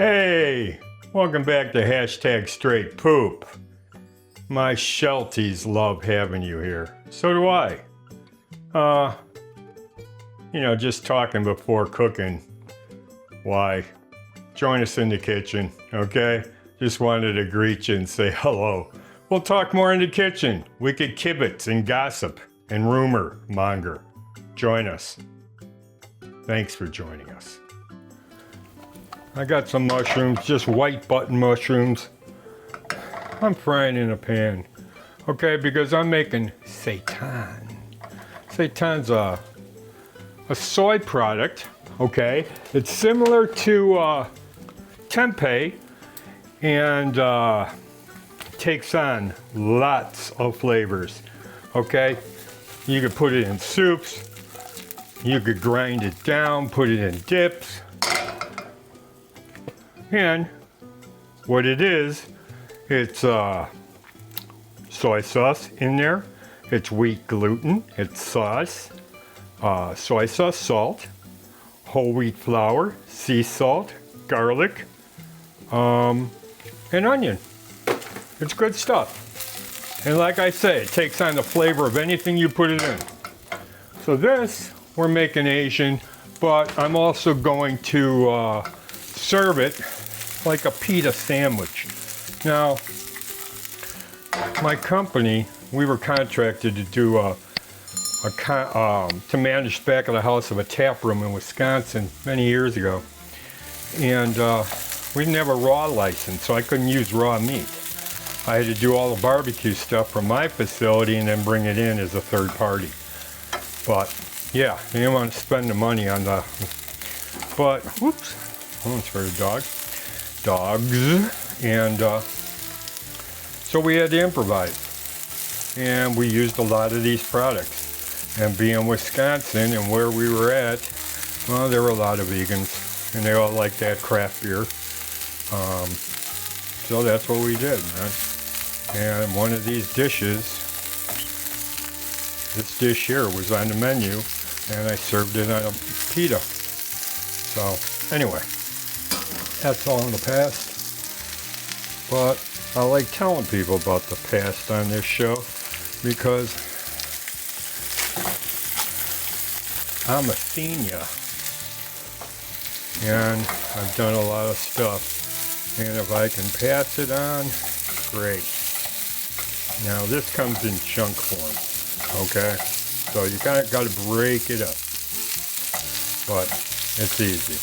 Hey, welcome back to hashtag straight poop. My shelties love having you here. So do I. Just talking before cooking. Why? Join us in the kitchen, okay? Just wanted to greet you and say hello. We'll talk more in the kitchen. We could kibitz and gossip and rumor monger. Join us. Thanks for joining us. I got some mushrooms, just white button mushrooms. I'm frying in a pan, okay, because I'm making seitan. Seitan's a soy product, okay? It's similar to tempeh and takes on lots of flavors, okay? You could put it in soups, you could grind it down, put it in dips. And what it is, it's soy sauce in there, it's wheat gluten, it's sauce, soy sauce, salt, whole wheat flour, sea salt, garlic, and onion. It's good stuff. And like I say, it takes on the flavor of anything you put it in. So this, we're making Asian, but I'm also going to serve it like a pita sandwich. Now, my company, we were contracted to do to manage the back of the house of a tap room in Wisconsin many years ago, and we didn't have a raw license, so I couldn't use raw meat. I had to do all the barbecue stuff from my facility and then bring it in as a third party. But yeah, you don't want to spend the money on the. But whoops, I almost heard a dog. Dogs, and so we had to improvise, and we used a lot of these products. And being Wisconsin and where we were at, well, there were a lot of vegans, and they all liked that craft beer. So that's what we did, man. And one of these dishes, this dish here was on the menu, and I served it on a pita. So anyway. That's all in the past, but I like telling people about the past on this show because I'm a senior and I've done a lot of stuff, and if I can pass it on, great. Now this comes in chunk form, okay? So you kind of got to break it up, but it's easy.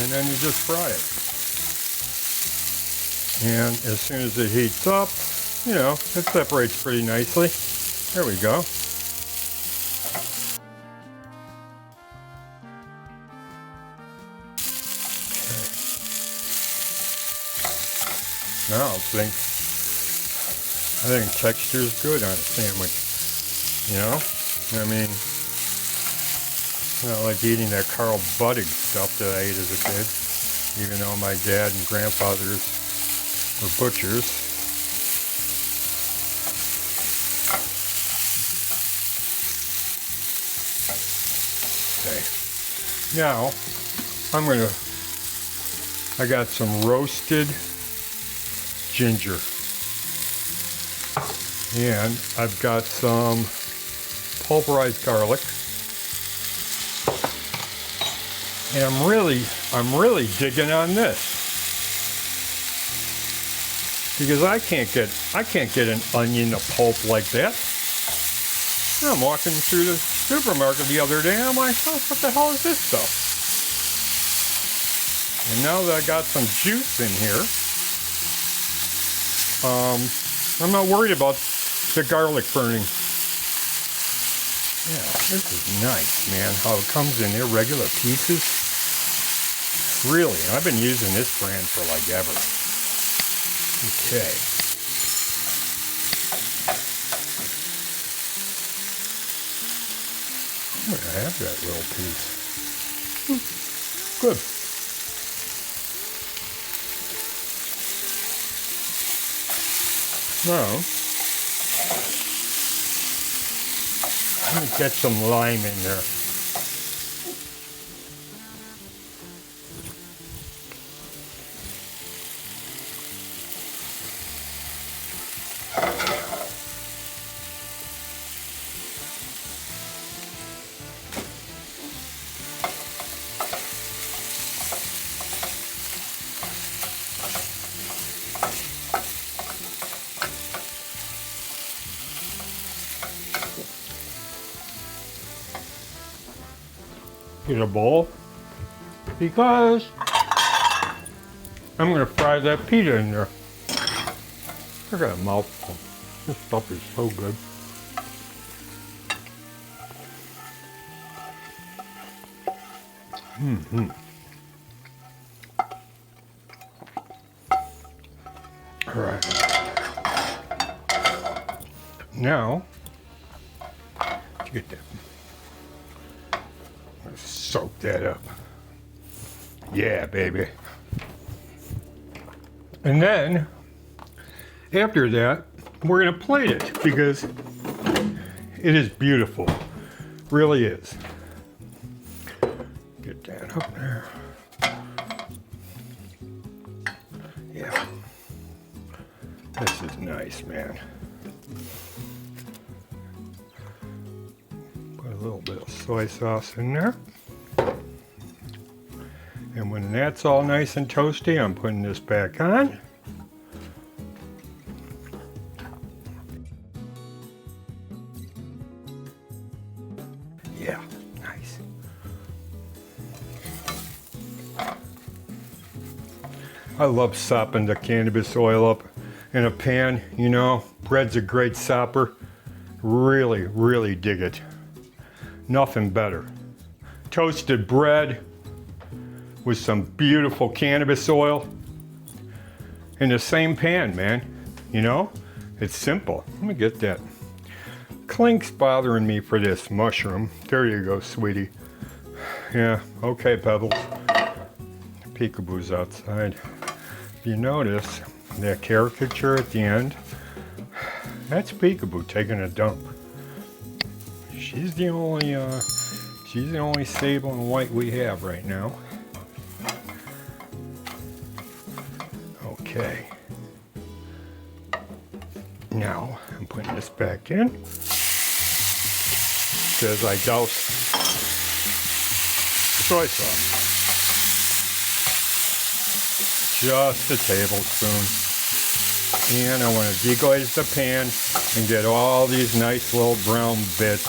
And then you just fry it. And as soon as it heats up, it separates pretty nicely. There we go. Okay. Now I think texture's good on a sandwich. I mean, it's not like eating that Carl Buddig stuff that I ate as a kid, even though my dad and grandfathers were butchers. Okay. Now, I got some roasted ginger. And I've got some pulverized garlic. And I'm really digging on this because I can't get an onion to pulp like that. I'm walking through the supermarket the other day and I'm like, oh, what the hell is this stuff? And now that I got some juice in here, I'm not worried about the garlic burning. Yeah, this is nice, man, how it comes in irregular pieces. Really, I've been using this brand for like ever. Okay. I'm going to have that little piece. Good. Now, let me get some lime in there. Get a bowl because I'm gonna fry that pita in there. I got a mouthful. This stuff is so good. All right. Now, let's get that. Soak that up. Yeah, baby. And then, after that, we're gonna plate it because it is beautiful. Really is. Get that up there. Yeah. This is nice, man. Put a little bit of soy sauce in there. And when that's all nice and toasty, I'm putting this back on. Yeah, nice. I love sopping the cannabis oil up in a pan, you know. Bread's a great sopper. Really, really dig it. Nothing better. Toasted bread with some beautiful cannabis oil in the same pan, man. You know, it's simple. Let me get that. Clink's bothering me for this mushroom. There you go, sweetie. Yeah, okay, Pebbles. Peekaboo's outside. If you notice that caricature at the end, that's Peekaboo taking a dump. She's the only sable and white we have right now. Okay. Now I'm putting this back in because I douse soy sauce. Just a tablespoon. And I want to deglaze the pan and get all these nice little brown bits.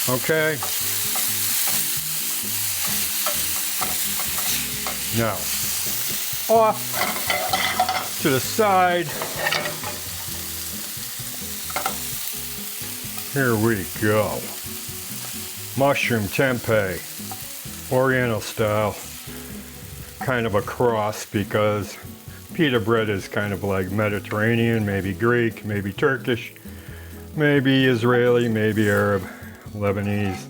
Okay. Now, off to the side. Here we go. Mushroom tempeh, Oriental style. Kind of a cross because pita bread is kind of like Mediterranean, maybe Greek, maybe Turkish, maybe Israeli, maybe Arab, Lebanese,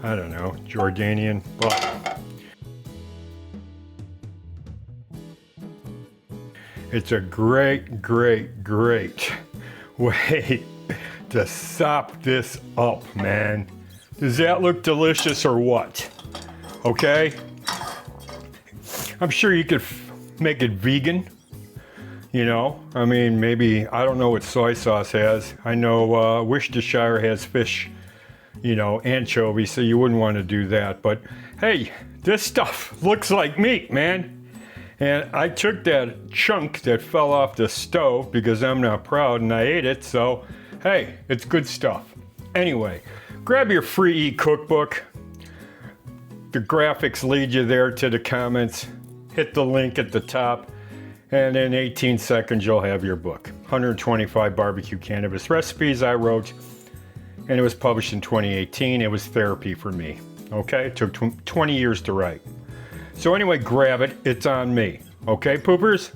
I don't know, Jordanian, but it's a great, great, great way to sop this up, man. Does that look delicious or what? Okay? I'm sure you could make it vegan. You know, I mean, maybe, I don't know what soy sauce has. I know Worcestershire has fish, you know, anchovy, so you wouldn't want to do that. But hey, this stuff looks like meat, man. And I took that chunk that fell off the stove because I'm not proud and I ate it, so hey, it's good stuff. Anyway, grab your free e-cookbook. The graphics lead you there to the comments. Hit the link at the top. And in 18 seconds, you'll have your book. 125 barbecue cannabis recipes I wrote, and it was published in 2018. It was therapy for me, okay? It took 20 years to write. So anyway, grab it. It's on me, okay, poopers?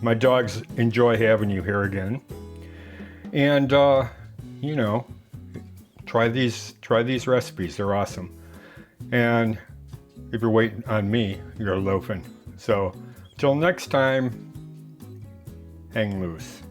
My dogs enjoy having you here again. And, you know, try these recipes. They're awesome. And if you're waiting on me, you're loafing. So, till next time, hang loose.